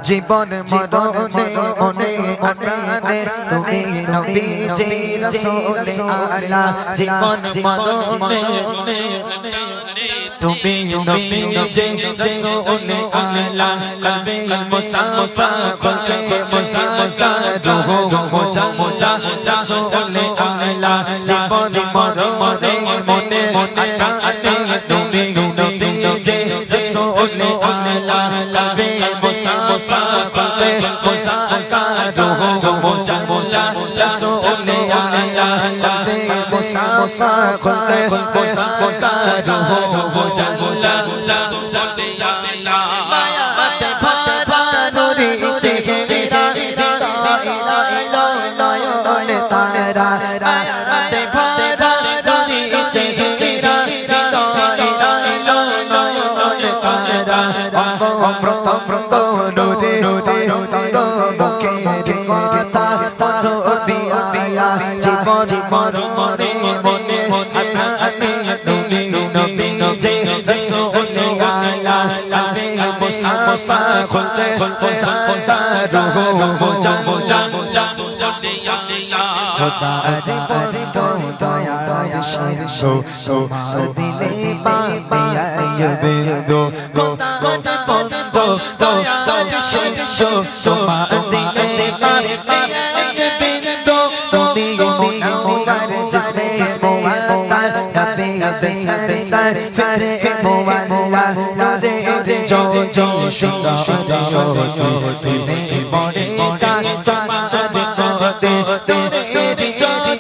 জীবন মরণে মনে আনানে তুমি নবীজি রাসূল আলা জীবন মরণে তুমি নবীজি রাসূল আলা কলবে মুসাফা কলবে মুসাফা রূহ মুজা রাসূল আলা জীবন মরণে মনে আনানে তুমি নবীজি রাসূল আলা কলবে মুসাফা কলবে মুসাফা রূহ মুজা রাসূল আলা কলবে মুসাফা কলবে মুসাফা রূহ মুজা মায়াতে ভরা নুরি চেহারা ইলা নয়ন তারা মায়াতে ভরা নুরি চেহারা ইলা নয়ন তারা অমৃত নুরি মুখের কথা পদ দিয়া জীবন মরণে মনে আনানে তুমি নবীজি রাসূল আলা কলবে মুসাফা খুলতে মুসাফা রূহ মুজা খোদার বন্ধ দয়ার সিন্ধু তোমার দিলে পাবে বিন্দু খোদার বন্ধ দয়ার সিন্ধু তোমার দিলে পাবে বিন্দু তুমি মুনাওয়ার জিসমে মুআত্তার নবী দসরদার ফিরে মুআল্লা নূরে জোজি সুন্দর তুমি মনে চাঁদ তোমার কোতে তেরে জোজি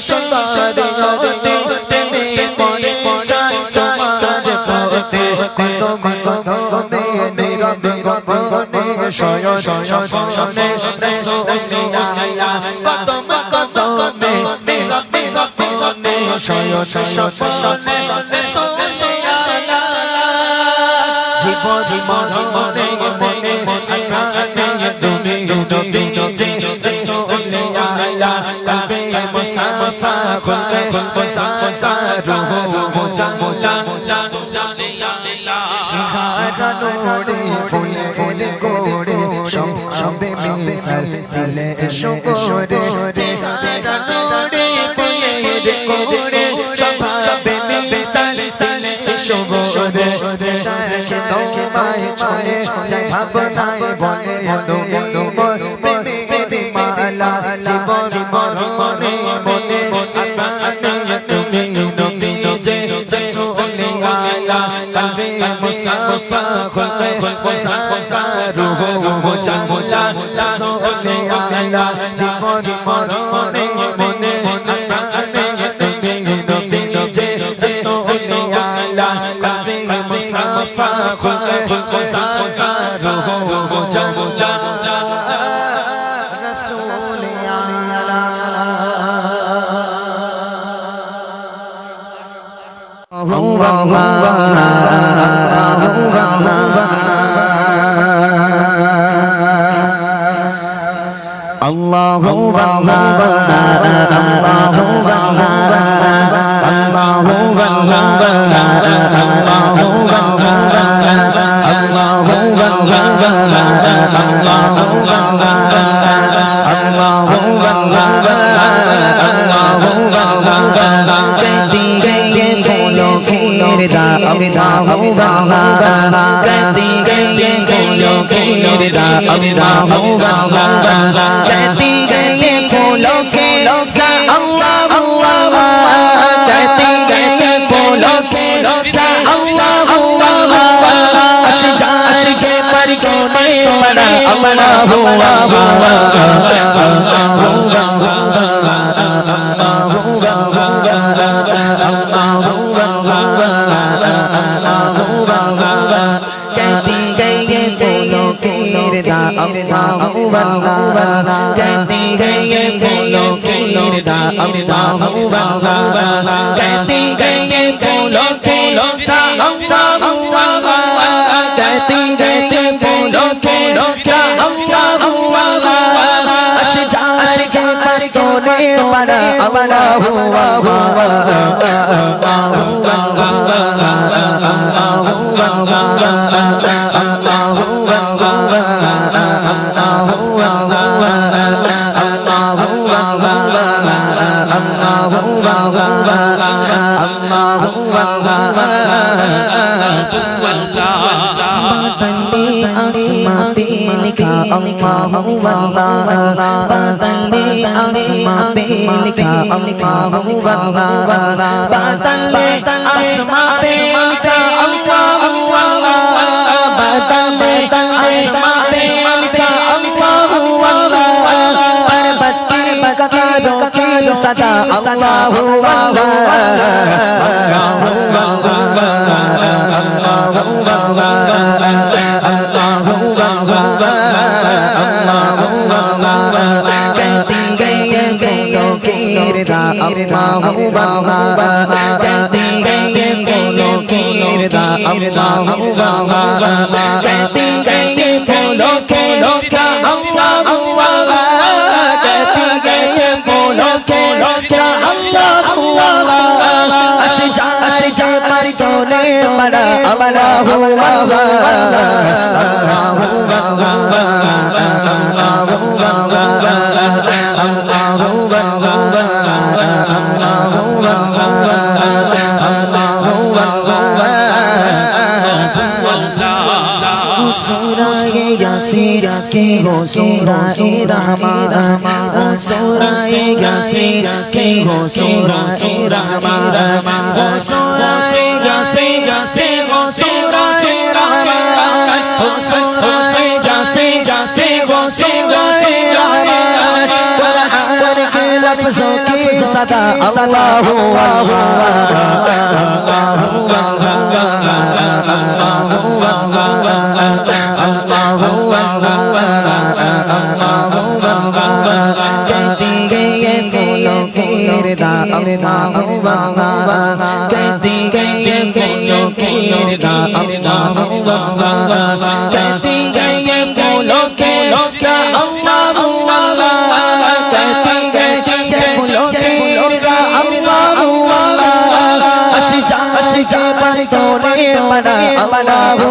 সুন্দর তুমি মনে চাঁদ তোমার কোতে কত নীরবে গোপনে শয়ন স্বপনে রাসূল আলা কত নীরবে গোপনে শয়ন স্বপনে রাসূল আলা জীবন মরণে মনে আনানে তুমি নবীজি রাসূল আলা কলবে মুসাফা খুলবে মুসাফা রূহ মুজা চেহারা নূরে ফুলের কোড়ে সবে মিশাল দিলে শুকরে চেহারা নূরে ফুলের কোড়ে সবে মিশাল দিলে শুকরে দেখে তোমায় চলে যায় ভাবনায় বলে তুমি মালা জীবন মরণে মনে আনানে তুমি নবীজি রাসূল আলা কলবে মুসাফা খুলবে মুসাফা রূহ মুজা রাসূল আলা জীবন মরণে মনে আনানে তুমি নবীজি রাসূল আলা কলবে মুসাফা খুলবে মুসাফা রূহ মুজা রাসূল আলা कहती गई फूलों के कहती गई फूलों के अल्लाह कहती गई फूलों के अल्लाह अशजाश के पर जोने पड़ा अल्लाह कहती गई फूलों की कहती गई फूलों की कहती गई फूलों की कहती गई फूलों की अशजाश के पर तोने पड़ा अल्लाह बादल आसमां पे लिखा अल्लाह बादल आसमां पे लिखा अल्लाह बादल आसमां पे लिखा अल्लाह बादल आसमां पे लिखा अल्लाह पर्वत की कतारों की सदा अल्लाह कहती गई फूलों की रिदा अल्लाह कहती गई फूलों की रिदा अल्लाह कहती गई फूलों की रिदा अल्लाह कहती गई फूलों की रिदा अल्लाह अशजा पर तूने मरा अल्लाह सूराए यासीन के हो सूराए रहमान ओ सूराए यासीन के हो सूराए रहमान ओ सूराए यासीन के हो सूराए रहमान ओ सूराए यासीन के हो सूराए रहमान कुरान के लफ्जों की सदा अल्लाह कहती गई फूलों की रिदा अल्लाह कहती गई फूलों की रिदा अल्लाह कहती गई फूलों की रिदा अल्लाह कहती गई फूलों की रिदा अल्लाह अशजा पर तूने मरा अल्लाह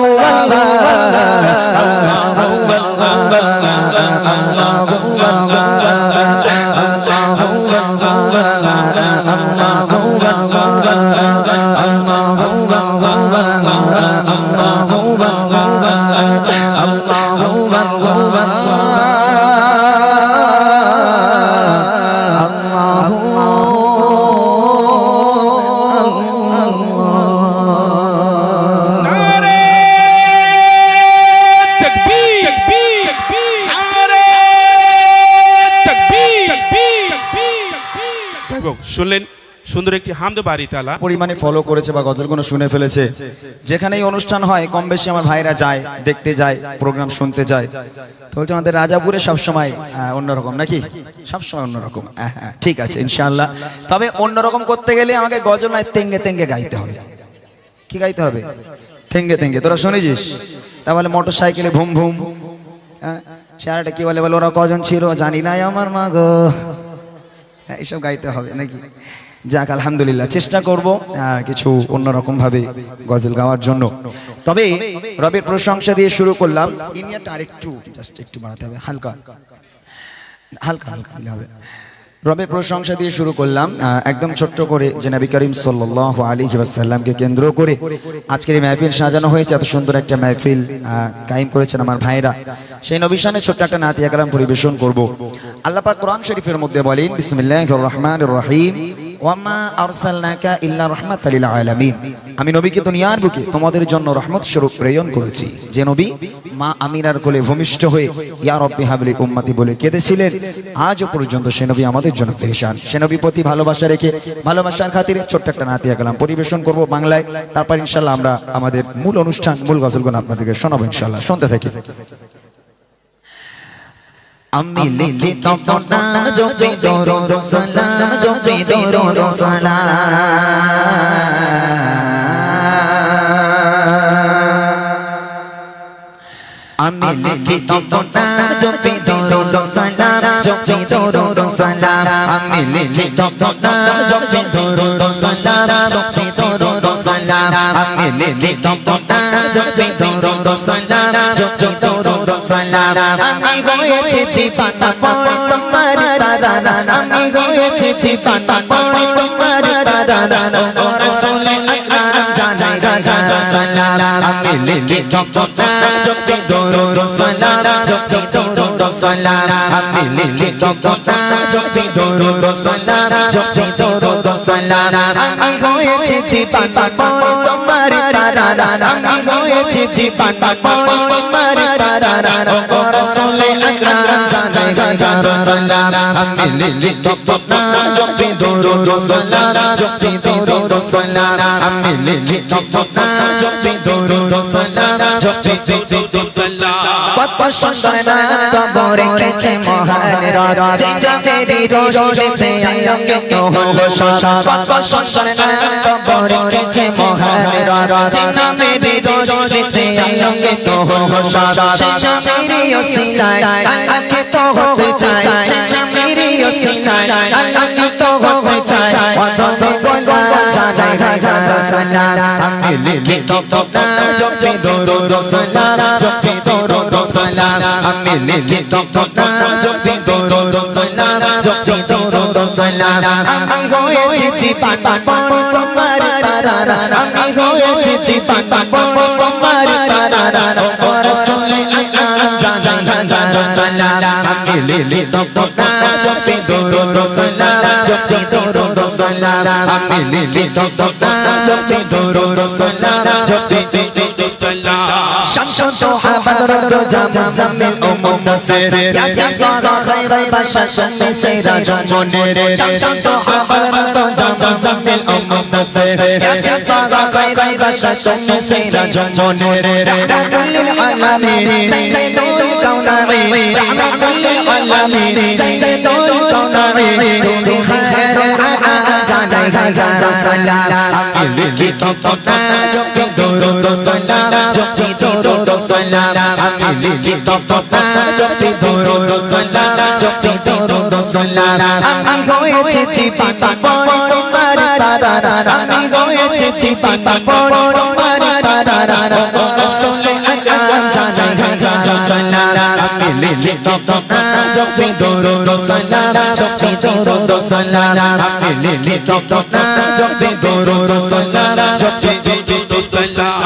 শুনলেন সুন্দর একটি হামদ বাড়ি তালা পরিমাণে ফলো করেছে বা গজলগুলো শুনে ফেলেছে। যেখানেই অনুষ্ঠান হয় কম বেশি আমার ভাইরা যায়, দেখতে যায়, প্রোগ্রাম শুনতে যায়। তো বলছে আমাদের রাজাপুরে সবসময় অন্যরকম নাকি, সবসময় অন্যরকম। হ্যাঁ ঠিক আছে ইনশাআল্লাহ। তবে অন্যরকম করতে গেলে আমাকে গজল নয় তেঙ্গে তেঙ্গে গাইতে হবে। কি গাইতে হবে? তেঙ্গে তেঙ্গে। তোরা শুনেছিস? তাহলে মোটর সাইকেলে ভুম ভুম, সারাটা কি বলে বলে ওরা কজন ছিল জানি না আমার মা গো, এইসব গাইতে হবে নাকি? যাক আলহামদুলিল্লাহ, চেষ্টা করব কিছু অন্যরকম ভাবে গজল গাওয়ার জন্য। তবে রবের প্রশংসা দিয়ে শুরু করলাম। ইনিয়াটা আরেকটু জাস্ট একটু বাড়াতে হবে, হালকা হালকা হালকা দিলে হবে। রবের প্রশংসা দিয়ে শুরু করলাম একদম ছোট্ট করে, যে নবী করিম সাল্লাল্লাহু আলাইহি ওয়াসাল্লামকে কেন্দ্র করে আজকের এই মাহফিল সাজানো হয়েছে। এত সুন্দর একটা মাহফিল কায়েম করেছেন আমার ভাইরা। সেই নবী শানে ছোট্ট একটা নাতিয়া কালাম পরিবেশন করব। আল্লাহ পাক কোরআন শরীফের মধ্যে বলেন, বিসমিল্লাহির রহমানির রহিম, ওয়ামা আরসালনাকা ইল্লা রাহমাতাল লিল আলামিন। আমি নবীকে দুনিয়ার বুকে তোমাদের জন্য রহমত স্বরূপ প্রেরণ করেছি। যে নবী মা আমিনার কোলে ভূমিষ্ঠ হয়ে ইয়া রব্বি হাবলি উম্মতি বলে কেঁদেছিলেন, আজও পর্যন্ত সে নবী আমাদের জন্য পেরেশান। সে নবীর প্রতি ভালোবাসা রেখে ভালোবাসার খাতিরে ছোট্ট একটা নাতিয়া কালাম পরিবেশন করব বাংলায়। তারপর ইনশাআল্লাহ আমরা আমাদের মূল অনুষ্ঠান, মূল গজলগুলো আপনাদেরকে শোনাবো ইনশাআল্লাহ। শুনতে থাকি। আমি লিখি তোমার নাম জপে দরুদ সালাম, জপে দরুদ সালাম। আমি লিখি তোমার নাম জপে দরুদ সালাম, জপে দরুদ সালাম। আমি লিখি তোমার নাম জপে দরুদ সালাম, জপে দরুদ সালাম। আমি লিখি তোমার নাম জপে দরুদ সালাম, জপে দরুদ সালাম। আমি হয়েছি জীবন পড়ে তোমার দাদা, আমি হয়েছি জীবন পড়ে তোমার দাদা। ও রাসূল আল্লাহ আমি লিখি তবনা জপি দরুদ সালাম জপি দরুদ সালাম আমি লিখি তবনা জপি দরুদ সালাম জপি দরুদ সালাম আমি হয়েছি জীবন পড়ে তোমার তারা আমি হয়েছি জীবন পড়ে তোমার তারা ও রাসূল আকরাম জানাই হাজার সালাম আমি লিখি তবনা জপি দরুদ সালাম জপি দরুদ সালাম আমি লিখি তবনা জপি দরুদ সালাম জপি দরুদ সালাম কত সুন্দর নাম কবর রেখেছে মহান রাজ জামেরি রোজেতে আলোকে তো হলো সারা কত সুন্দর নাম কবর রেখেছে মহান রাজ জামেরি রোজেতে আলোকে তো হলো সারা জামেরি ওসিলায় আলোকে তো হতে চায় জামেরি ওসিলায় আলোকে তো হতে চায় অধমে গোলা জানাই হাজার সালাম আমি লিখি তবনা জপি দরুদ সালাম জপি দরুদ সালাম আমি লিখি তবনা জপি দরুদ সালাম জপি দরুদ সালাম আমি হয়েছি জীবন পড়ে তোমার তারা আমি হয়েছি জীবন পড়ে তোমার তারা ও রাসূল আকরাম জানাই হাজার সালাম আমি লিখি তবনা জপি দরুদ সালাম জপি দরুদ সালাম আমি লিখি তবনা জপি দরুদ সালাম জপি দরুদ সালাম শামসুদ দোহা বদরুদ জামাল ও মুদাসসির ইয়াসিন সাদা খায়রুল বাশার শামসে সিরাজুল মুনির শামসুদ দোহা বদরুদ জামাল ও মুদাসসির ইয়াসিন সাদা খায়রুল বাশার শামসে সিরাজুল মুনির রাহমাতুল লিল আলামিন সাইয়্যিদুল কাউনাইন রাহমাতুল লিল আলামিন সাইয়্যিদুল কাউনাইন তুমি খায়রুল আনাম জানাই হাজার সালাম আমি লিখি তবনা জপি দরুদ সালাম জপি দরুদ সালাম আমি লিখি তবনা জপি দরুদ সালাম জপি দরুদ সালাম আমি হয়েছি জীবন পড়ে তোমার তারা আমি হয়েছি জীবন পড়ে তোমার তারা ও রাসূল আকরাম জানাই হাজার সালাম আমি লিখি তবনা জপি দরুদ সালাম জপি দরুদ সালাম আমি লিখি তবনা জপি দরুদ সালাম জপি দরুদ সালাম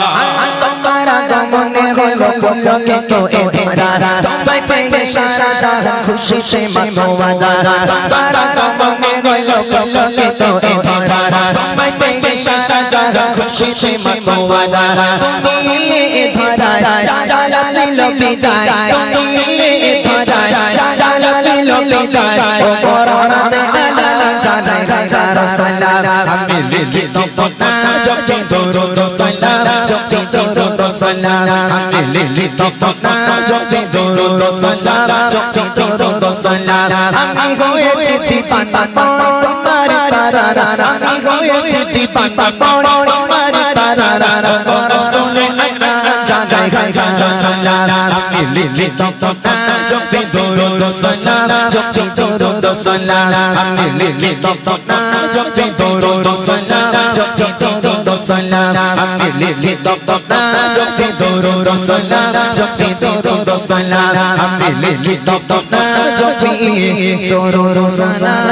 তোমার আগমনে হলো পুলকে তো এ ধরা তোমায় পেয়ে সারা জাহান খুশিতে মাতোয়ারা তোমার আগমনে হলো পুলকে তো এ ধরা তোমায় পেয়ে সারা জাহান খুশিতে মাতোয়ারা তুমি এ ধরা জালা দিল বিদায় তুমি এ ধরা জালা দিল বিদায় ও করোনাতে আলাম জানাই হাজার সালাম আমি লিখি তবনা জপি দরুদ সালাম জপি দরুদ সালাম আমি লিখি তবনা জপি দরুদ সালাম জপি দরুদ সালাম আমি হয়েছি জীবন পড়ে তোমার তারা আমি হয়েছি জীবন পড়ে তোমার তারা ও রাসূল আকরাম জানাই হাজার সালাম আমি লিখি তবনা জপি দরুদ সালাম জপি দরুদ সালাম আমি লিখি তবনা জপি দরুদ সালাম জপি দরুদ সালাম আমি লিখি তবনা জপি দরুদ সালাম জপি দরুদ সালাম আমি লিখি তবনা জপি দরুদ সালাম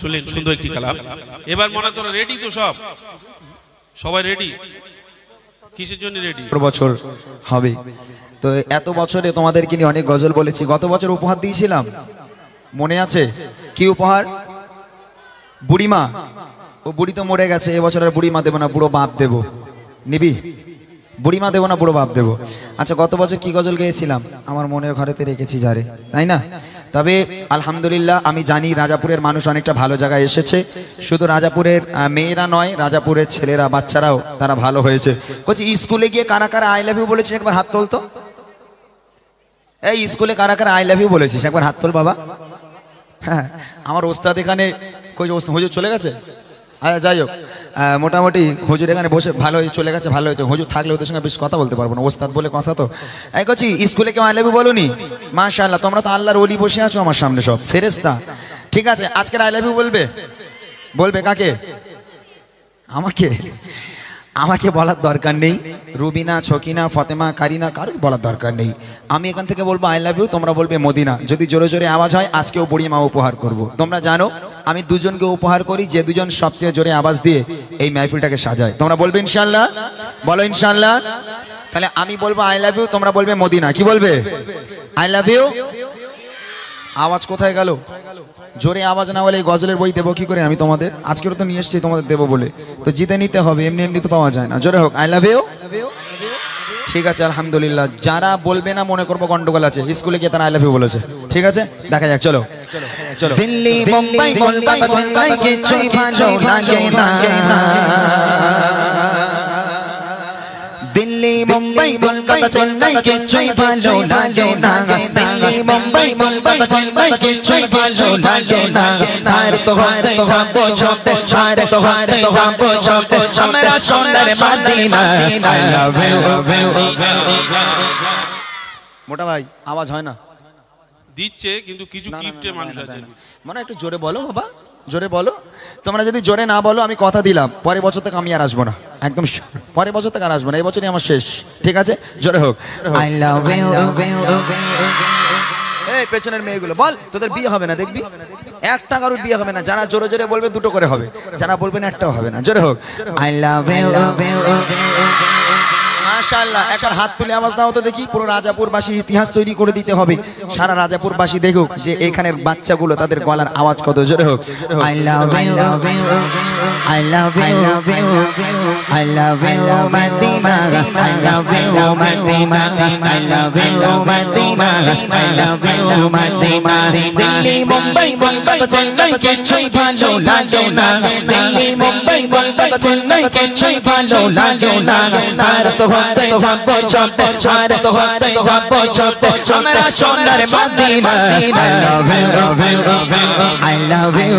শুনলেন সুন্দর একটি কালাম। এবার মনে তোরা রেডি তো, সবাই রেডি? কিসের জন্য রেডি? বছর হবে তো এত বছরে তোমাদেরকে নিয়ে অনেক গজল বলেছি। গত বছর উপহার দিয়েছিলাম, মনে আছে? কি উপহার? বুড়িমা। ও বুড়ি তো মরে গেছে, এবছর আর বুড়িমা দেবো না, বুড়ো বাপ দেবো। নিবি? বুড়িমা দেবো না, বুড়ো বাপ দেবো। আচ্ছা, গত বছর কি গজল গেয়েছিলাম? আমার মনের ঘরেতে রেখেছি যারে, তাই না? তবে আলহামদুলিল্লাহ আমি জানি রাজাপুরের মানুষ অনেকটা ভালো জায়গায় এসেছে। শুধু রাজাপুরের মেয়েরা নয়, রাজাপুরের ছেলেরা, বাচ্চারাও তারা ভালো হয়েছে। বলছি স্কুলে গিয়ে কারা কারা আই লাভ ইউ বলেছিস একবার হাত তোল তো। এই স্কুলে কারা কারা আই লাভ ইউ বলেছিস একবার হাত তোল বাবা। হ্যাঁ, আমার ওস্তাদ এখানে হুজুর চলে গেছে। আচ্ছা, যাই হোক, মোটামুটি হুজুর এখানে বসে ভালো চলে গেছে, ভালো হয়েছে। হুজুর থাকলে ওদের সঙ্গে বেশ কথা বলতে পারবো না, ওস্তাদ বলে কথা তো। এই করছি স্কুলে কেউ আই লাভ ইউ বলোনি? মাশাআল্লাহ, তোমরা তো আল্লাহর ওলি বসে আছো আমার সামনে, সব ফেরেশতা। ঠিক আছে, আজকের আই লাভ ইউ বলবে? বলবে কাকে? আমাকে? আমাকে বলার দরকার নেই, রুবিনা, ছকিনা, ফতেমা, কারিনা কারোর বলার দরকার নেই। আমি এখান থেকে বলবো আই লাভ ইউ, তোমরা বলবে মদিনা। যদি জোরে জোরে আওয়াজ হয় আজকেও বুড়ি মা উপহার করব। তোমরা জানো আমি দুজনকে উপহার করি, যে দুজন সবচেয়ে জোরে আওয়াজ দিয়ে এই মাহফিলটাকে সাজায়। তোমরা বলবে ইনশাআল্লাহ, বলো ইনশাআল্লাহ। তাহলে আমি বলবো আই লাভ ইউ, তোমরা বলবে মদিনা। কি বলবে? I love you. আওয়াজ কোথায় গেল? জোরে আওয়াজ না হলে এই গজলের বই দেবো কি করে আমি তোমাদের? আজকেরও তো নিয়ে এসেছি তোমাদের দেবো বলে, তো জিতে নিতে হবে, এমনি এমনি তো পাওয়া যায় না। জোরে হোক আই লাভ ইউ। ঠিক আছে আলহামদুলিল্লাহ। যারা বলবে না মনে করবো গন্ডগোল আছে, স্কুলে গিয়ে তারা আই লাভ ইউ বলেছে। ঠিক আছে, দেখা যাক। চলো চলো। দিল্লি, মুম্বাই, কলকাতা, চেন্নাই, কিছুই ভালো লাগে না। দিল্লি, মুম্বাই, কলকাতা, চেন্নাই, কিছুই ভালো লাগে না। দিল্লি, মুম্বাই, কলকাতা, চেন্নাই, কিছুই ভালো লাগে না। আর তো হতে যাবো ছোট, আর তো হতে যাবো ছোট, আমরা সোনার মদিনা। I love you. মোটা ভাই আওয়াজ হয় না, দিচ্ছে কিন্তু কিছু কিপটে মানুষ আছে। মানে একটু জোরে বলো বাবা, জোরে বলো। তোমরা যদি জোরে না বলো আমি কথা দিলাম পরের বছর থেকে আমি আর আসবো না, একদম পরের বছর থেকে আর আসবো না, এই বছরই আমার শেষ। ঠিক আছে, জোরে হোক আই লাভ ইউ। এই পেছনের মেয়েগুলো বল, তোদের বিয়ে হবে না দেখবি, একটা কারোর বিয়ে হবে না। যারা জোরে জোরে বলবে দুটো করে হবে, যারা বলবে না একটাও হবে না। জোরে হোক আই লাভ ইউ। মাশাআল্লাহ। একবার হাত তুলে আওয়াজ দাও তো দেখি। পুরো রাজাপুরবাসী ইতিহাস তৈরি করে দিতে হবে, সারা রাজাপুরবাসী দেখুক যে এখানের বাচ্চাগুলো তাদের গলার আওয়াজ কত। জোরে হোক I love you, I love you, I love you Medina, I love you Medina, I love you Medina, I love you Medina. Delhi, Mumbai, Kolkata, Chennai, কিছুই ভালো লাগে না। দিল্লি, মুম্বাই, কলকাতা, চেন্নাই, কিছুই ভালো লাগে না। আর তো হতে যাবো ছোট, আর তো হতে যাবো ছোট, আমরা সোনার Madina. I love you, I love you,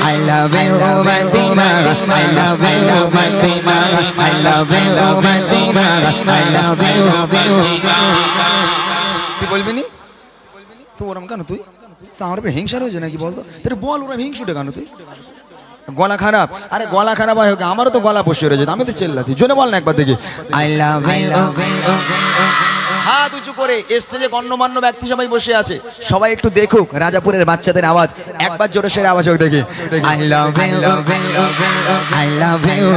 I love you Medina, I love you Medina, I love you Medina, I love you. তুই বলবি নি? তুই ওরম কেন? তুই তো আমার উপরে হিংসার হয়েছে নাকি বলতো? তোর বল ওরম হিংসুটে কেন? তুই গলা খারাপ? আরে গলা খারাপ হয়, আমারও তো গলা বসে রয়েছে, আমি তো চেল্লাছি। জোরে বল না একবার দেখি আই লাভ ইউ। হাত উঁচু করে স্টেজে গণ্যমান্য ব্যক্তি সবাই বসে আছে, সবাই একটু দেখুক রাজাপুরের বাচ্চাদের আওয়াজ। একবার জোরে সে আওয়াজ হোক দেখি I love you, I love you,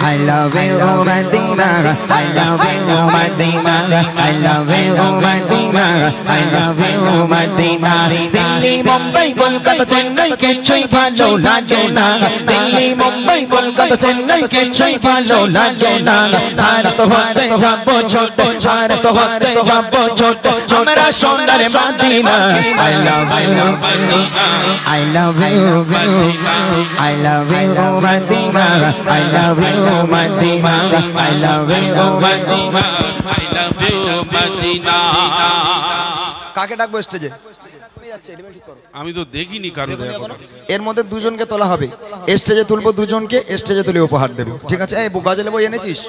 I love you Medina, I love you Medina, I love you Medina, I love you Medina. Delhi, Mumbai, Kolkata, Chennai, কিছুই ভালো লাগে না। দিল্লি, মুম্বাই, কলকাতা, চেন্নাই, কিছুই ভালো লাগে না। আর তো হতে যাবো ছোট, আর তো হতে যাবো ছোট, আমরা সোনার Madina. I love you, I love you, I love you Medina, I love you Medina, I love you Medina, I love you Madina. কাকে ডাকবো স্টেজে? আমি তো দেখিনি কারো। এর মধ্যে দুজনকে তোলা হবে, স্টেজে তুলবো দুজনকে, স্টেজে তুলে উপহার দেবো। ঠিক আছে? এই গজল বই এনেছিস?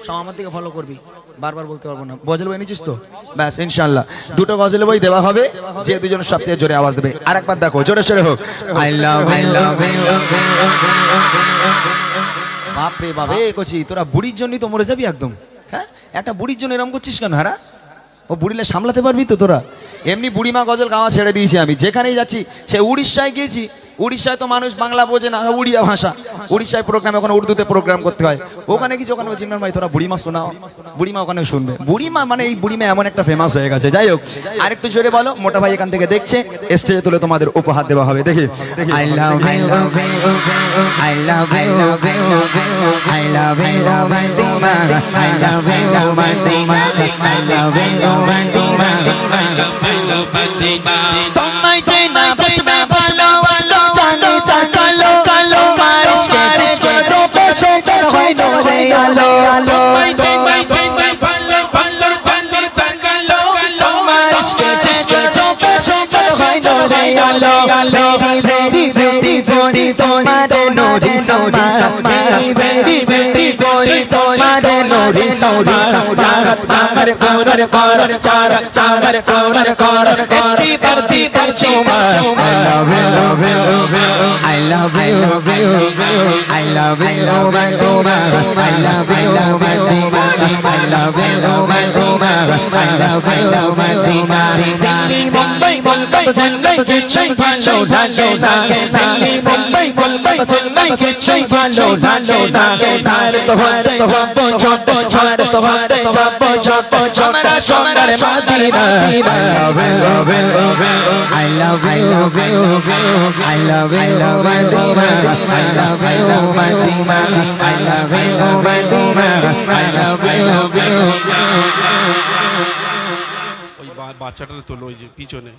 সব আমার দিকে ফলো করবি, বারবার বলতে পারবো না। গজল বই এনেছিস তো? ব্যাস ইনশাআল্লাহ দুটো গজল বই দেওয়া হবে, যে দুজন সবথেকে জোরে আওয়াজ দেবে। আরেকবার দেখো জোরে সোরে হোক আই লাভ ইউ। বাপরে বাপ, এ কচি তোরা বুড়ির জন্যই তো মরে যাবি একদম। হ্যাঁ, একটা বুড়ির জন্য এরকম করছিস কেন? হারা ও বুড়িলে সামলাতে পারবি তো তোরা? এমনি বুড়িমা গজল গাওয়া ছেড়ে দিয়েছি আমি, যেখানেই যাচ্ছি। সে উড়িষ্যায় গিয়েছি, উড়িষ্যায় তো মানুষ বাংলা বোঝে না, উড়িয়া ভাষা। উড়িষ্যায় প্রোগ্রাম, এখন উর্দুতে প্রোগ্রাম করতে হয়। ওখানে কিছু ওখানে চিন্নার ভাই তোরা বুড়িমা শোনাও, বুড়িমা ওখানে শুনবে। বুড়িমা মানে এই বুড়িমা এমন একটা ফেমাস হয়ে গেছে। যাই হোক, আরেকটু জোরে বলো। মোটা ভাই এখান থেকে দেখছে, স্টেজে তুলে তোমাদের উপহার দেওয়া হবে। দেখি I love you, I love you, I love you Medina, I love you Medina, I love you Medina, I love you Madina. তোমায় চেনা বসবে ভালো ভালো, জানো কালো কালো মারিস কে চলো চলো বসে চলো হয় নরে আলো আলো। তোমায় চেনা ভালো ভালো, জানো কালো কালো মারিস কে চলো চলো বসে চলো হয় নরে very beautiful তোমারে নুরি সামা very beautiful তোমারে নুরি সামা চার কর একটি বারতি পরচুমা I love you I love you Madina I love you Madina I love you Madina I love you Madina Delhi Mumbai Kolkata Chennai Chennai ভালো লাগে না Delhi Mumbai Kolkata Chennai Chennai ভালো লাগে না আর তো হতে যাব আমরা সোনার Medina I love you I love you Madina I love you Madina I love you Madina I love you ওই বাচ্চাটার তোলো ওই যে পিছনে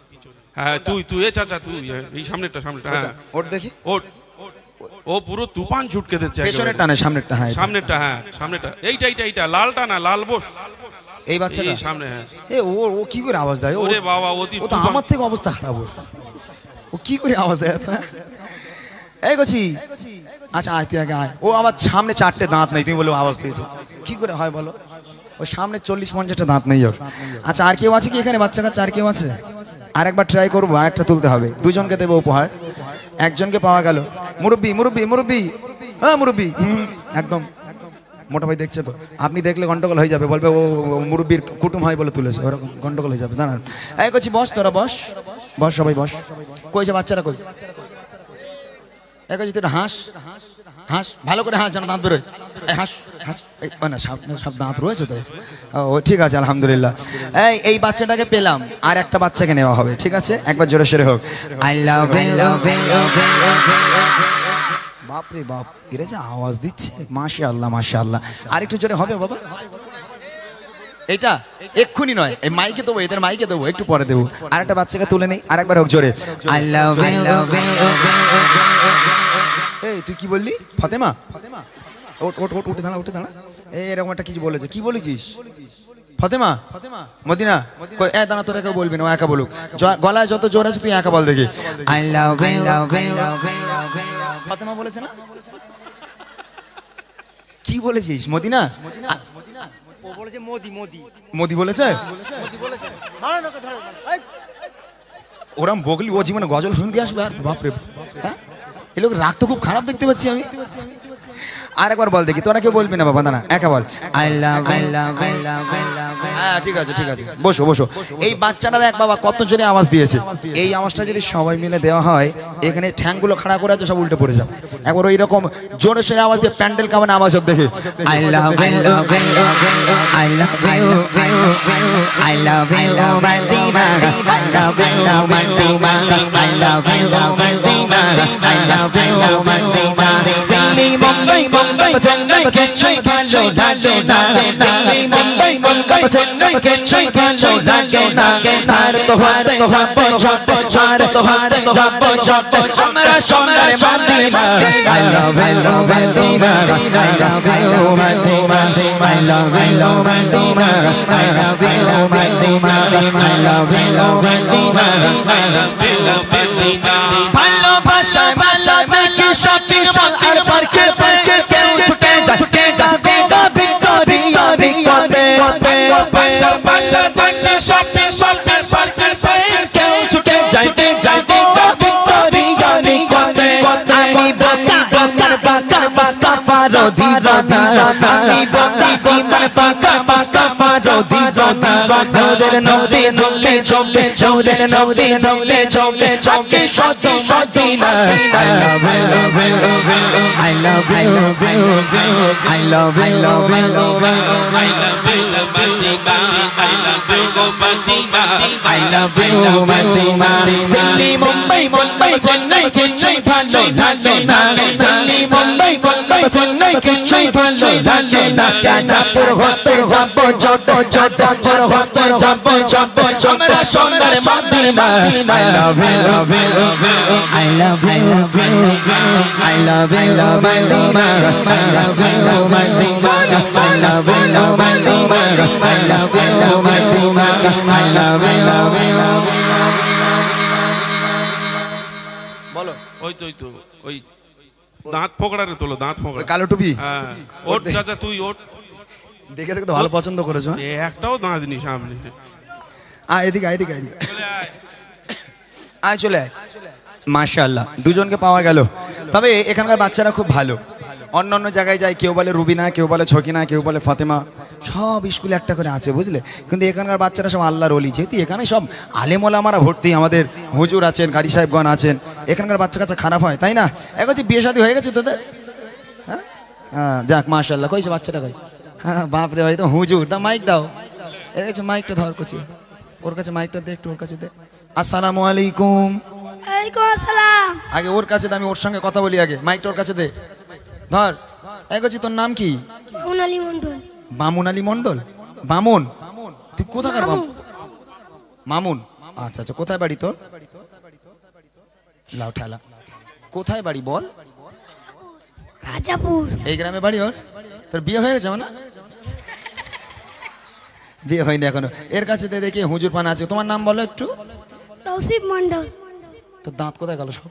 হ্যাঁ তুই এ চাচা তুই এই সামনেটা হ্যাঁ ওর দেখি ওট ও পুরো তুফান ছুটকে দিচ্ছে পেছনেরটা না সামনেরটা হ্যাঁ সামনেটা এইটা লালটা না লাল বস এই বাচ্চাটা সামনে হ্যাঁ ও কি করে আওয়াজ দেয় ওরে বাবা ও তো আমার থেকে অবস্থা খারাপ ও কি করে আওয়াজ দেয় এই গছি আচ্ছা আয় তুই আগে আয় ও আমার সামনে 4টে দাঁত নেই তুমি বলে আওয়াজ দিয়েছে কি করে হয় বলো ও সামনে 40-50টা দাঁত নেই ওর আচ্ছা আর কেউ আছে কি এখানে বাচ্চা কাচ্চা আর কেউ আছে আরেকবার ট্রাই করবো আরেকটা তুলতে হবে দুজনকে দেবো উপহার একজনকে পাওয়া গেল মুরব্বি হ্যাঁ মুরব্বি একদম মোটা ভাই দেখছে তো আপনি দেখলে গন্ডগোল হয়ে যাবে বলবে ও মুরব্বির কুটুম হয় বলে তুলেছে ওরকম গন্ডগোল হয়ে যাবে দাঁড়ান এই করছি বস তোরা বস সবাই বস কই যে বাচ্চারা কই এই করছি তুই হাঁস ভালো করে হাঁস যেন দাঁত বেরোয় হাঁস না সব দাঁত রয়েছে তো ও ঠিক আছে আলহামদুলিল্লাহ এই বাচ্চাটাকে পেলাম আর একটা বাচ্চাকে নেওয়া হবে ঠিক আছে একবার জোরে সোরে হোক আই লাভ বাপরে বাপ এরা যে আওয়াজ দিচ্ছে মাশাআল্লাহ আর একটু জোরে হবে বাবা এটা এক্ষুনি নয় এই মাইকে দেবো এদের মাইকে দেবো একটু পরে দেবো আর একটা বাচ্চাকে তুলে নেই আর একবার হোক জোরে আই লাভ এই তুই কি বললি ফাতেমা উঠে দাঁড়া এরকম একটা কিছু বলেছে কি বলেছিস ফাতেমা মদিনা দাঁড়া তোরা কেউ বলবি না ও একা বলুক গলায় যত জোর আছে তুই একা বল দেখি আই লাভ ফাতেমা বলেছে না কি বলেছিস মদিনা ও বলেছে মোদি বলেছে ওরম বগলি ও জীবনে গজল শুনতে আসবে আর বাপরে হ্যাঁ এই লোক রাগ তো খুব খারাপ দেখতে পাচ্ছি আমি আর একবার বল দেখি তোরা কেউ বলবি না বাবা না একা বল আই লাভ হ্যাঁ ঠিক আছে বসো এই বাচ্চাটা দেখ বাবা কত জোরে আওয়াজ দিয়েছে এই আওয়াজটা যদি সবাই মিলে দেওয়া হয় এখানে ঠ্যাংগুলো খাড়া করে আছে সব উল্টে পড়ে যাবে একবার ওই রকম জোরে সোরে আওয়াজ দিয়ে প্যান্ডেল কেমন আওয়াজ হোক দেখে আই লাভ মুম্বাই কলকাতা চেন্নাই ভালো লাগে না দিল্লি মুম্বাই কলকাতা চেন্নাই ভালো লাগে না আর তো হতে যাব আমরা সোনার Medina I love you Madina I love you Madina I love you Madina I love you Madina I love you Madina ভালোবাসা দেখি শপিং মল আর পার্কে কেউ ছুটে যায় ভিক্টোরিয়া নিকটে ভালোবাসা দেখি শপিং মল আর পার্কে কেউ ছুটে যায় ভিক্টোরিয়া নিকটে আমি বাকা মুস্তাফার দিওয়ানা আমি বাকা মুস্তাফার দিওয়ানা নূরের নবী চলে আকে সদী Medina I love you Madina Delhi Mumbai Kolkata Chennai ভালো লাগে না দিল্লি মুম্বাই কলকাতা চেন্নাই ভালো লাগে না রাজাপুর হতে যাব আমরা সোনার Medina I love you Madina I love you Madina I love you Madina I love you Madina I love you ওই তো ওই দাঁত ফোকড়ারে তোলো, দাঁত ফোকড়া। কালো টুপি হ্যাঁ ওট চাচা, তুই ওট। দেখে দেখে তো ভালো পছন্দ করেছো। একটাও দাঁত নি সামনে। এদিকে এদিকে চলে আয়। আয় চলে আয়। মাশাআল্লাহ, দুজনকে পাওয়া গেল। তবে এখানকার বাচ্চারা খুব ভালো। অন্য অন্য জায়গায় যায়, কেউ বলে রুবিনা, কেউ বলে ছকিনা, কেউ বলে ফাতেমা, সব স্কুলে একটা করে আছে বুঝলে। কিন্তু এখানকার বাচ্চারা সব আল্লাহর ওলি, যেহেতু এখানে সব আলেম ওলামারা ভর্তি, আমাদের হুজুর আছেন, গাড়ি সাহেবগণ আছেন, এখানকার বাচ্চা কাচ্চা খারাপ হয় তাই না? এখন যে বিয়ে শাদী হয়ে গেছে তোদের? হ্যাঁ হ্যাঁ, যাক মাশাআল্লাহ। কইছে বাচ্চাটা কই? হ্যাঁ বাপরে ভাই, তো হুজুর। তা মাইক দাও, এই দেখছো মাইকটা ধর করছি, ওর কাছে মাইকটা দে, একটু ওর কাছে দে। আসসালামু আলাইকুম। ওয়ালাইকুম আসসালাম। আগে ওর কাছে দে, আমি ওর সঙ্গে কথা বলি আগে। মাইকটা ওর কাছে দে, ধর। এগোছি, তোর নাম কি? মামুন আলী মন্ডল। মামুন আলী মন্ডল? বামুন? তুই কোথাকার বামুন? মামুন, আচ্ছা আচ্ছা। কোথায় বাড়ি তোর? লাউ ঠালা। কোথায় বাড়ি বল? রাজাপুর। এই গ্রামে বাড়ি ওর? তোর বিয়ে হয়ে গেছে না? বিয়ে হয়নি এখনো। এর কাছে দে দেখি, হুজুর পানা আছে। তোমার নাম বলো একটু। তৌসিফ মন্ডল। তোর দাঁত কোথায় গেল সব?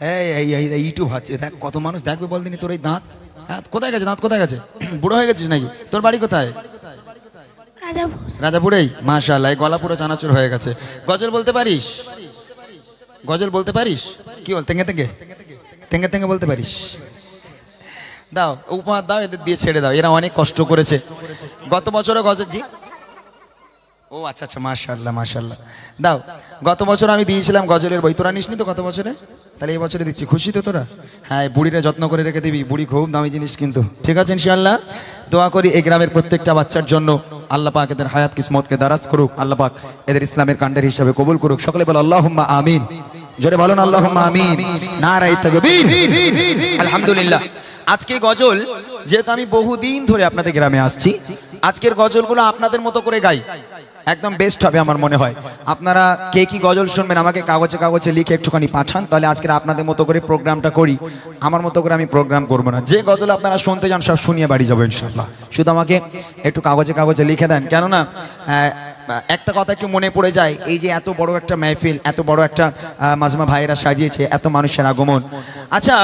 হ্যাঁ, এই ইউটিউব হচ্ছে, দেখ কত মানুষ দেখবে বল দিনি তোর এই দাঁত। হ্যাঁ, কোথায় গেছে দাঁত, কোথায় গেছে? বুড়ো হয়ে গেছিস নাকি? তোর বাড়ি কোথায়? রাজাপুর। রাজাপুরেই? মাশাআল্লাহ, এই গলা পুরো চানাচুর হয়ে গেছে। গজল বলতে পারিস? গজল বলতে পারিস? কি বল, তেঙ্গে তেঙ্গে তেঙ্গে তেঙ্গে বলতে পারিস? দাও উপহার দাও, এদের দিয়ে ছেড়ে দাও, এরা অনেক কষ্ট করেছে। গত বছরও গজল জি, ও আচ্ছা আচ্ছা, মাশাআল্লাহ মাশাআল্লাহ। দাও, গত বছর আমি দিয়েছিলাম গজলের বই, তোরা নিসনি তো গত বছরে? তাহলে এই বছরে দিচ্ছি, খুশি তো তোরা? হ্যাঁ, বুড়িরা যত্ন করে রেখে দিবি, বুড়ি খুব দামি জিনিস কিন্তু, ঠিক আছে ইনশাআল্লাহ। দোয়া করি এই গ্রামের প্রত্যেকটা বাচ্চার জন্য, আল্লাহ পাক এদের হায়াত কিসমতকে দারাজ করুক, আল্লাহ পাক এদের ইসলামের কাণ্ডের হিসাবে কবুল করুক। সকলে বলো আল্লাহুম্মা আমিন। জোরে বলুন আল্লাহুম্মা আমিন। নারায়ে তাকবীর। আলহামদুলিল্লাহ। আজকে গজল, যেহেতু আমি বহুদিন ধরে আপনাদের গ্রামে আসছি, আজকের গজলগুলো আপনাদের মতো করে গাই, একদম বেস্ট হবে আমার মনে হয়। আপনারা কে কি গজল শুনবেন আমাকে কাগজে কাগজে লিখে একটুখানি পাঠান, তাহলে আজকের আপনাদের মতো করে প্রোগ্রামটা করি। আমার মতো করে আমি প্রোগ্রাম করবো না, যে গজল আপনারা শুনতে যান সব শুনিয়ে বাড়ি যাবো ইনশাআল্লাহ। শুধু আমাকে একটু কাগজে কাগজে লিখে দেন, কেননা একটা কথা একটু মনে পড়ে যায়, এই যে এত বড় একটা মেহফিল, এত বড় একটা মাজমা ভাইয়েরা সাজিয়েছে, এত মানুষের আগমন। আচ্ছা,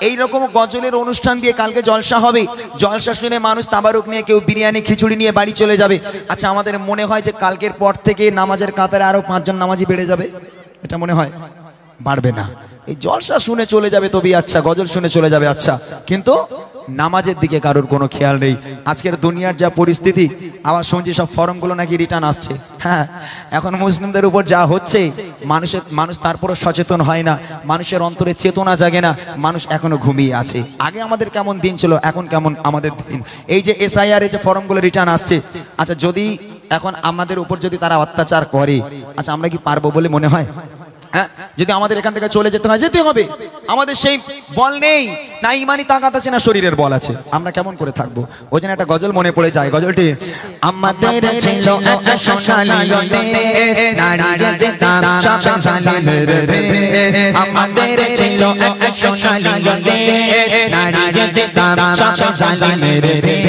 এই রকম গজলের অনুষ্ঠান দিয়ে কালকে জলসা হবে, জলসা শুনে মানুষ তাবারুক নিয়ে, কেউ বিরিয়ানি খিচুড়ি নিয়ে বাড়ি চলে যাবে। আচ্ছা, আমাদের মনে হয় যে কালকের পর থেকে নামাজের কাতারে আরো 5 জন নামাজি বেড়ে যাবে? এটা মনে হয় বাড়বে না। এই জলসা শুনে চলে যাবে তবেই আচ্ছা, গজল শুনে চলে যাবে আচ্ছা, কিন্তু নামাজের দিকে কারোর কোনো খেয়াল নেই। আজকের দুনিয়ার যা পরিস্থিতি, আবার শুনছি সব ফর্মগুলো নাকি রিটার্ন আসছে। হ্যাঁ, এখন মুসলিমদের উপর যা হচ্ছে, মানুষ তারপরও সচেতন হয় না, মানুষের অন্তরে চেতনা জাগে না, মানুষ এখনো ঘুমিয়ে আছে। আগে আমাদের কেমন দিন ছিল, এখন কেমন আমাদের দিন। এই যে SIR এর যে ফর্মগুলো রিটার্ন আসছে, আচ্ছা যদি এখন আমাদের উপর যদি তারা অত্যাচার করে, আচ্ছা আমরা কি পারবো বলে মনে হয়? হ্যাঁ, যদি আমাদের এখান থেকে চলে যেতে হয়, যেতে হবে। আমাদের সেই বল নেই, না ইমানি তাকাত আছে, না শরীরের বল আছে, আমরা কেমন করে থাকবো? ওই জন্য একটা গজল মনে পড়ে যায়, গজলটি আমাদের ছিল এক সোনালী দেশ, নারীরা দিতাম সব জালিমের ভেস। আমাদের ছিল এক সোনালী দেশ, নারীরা দিতাম সব জালিমের ভেস।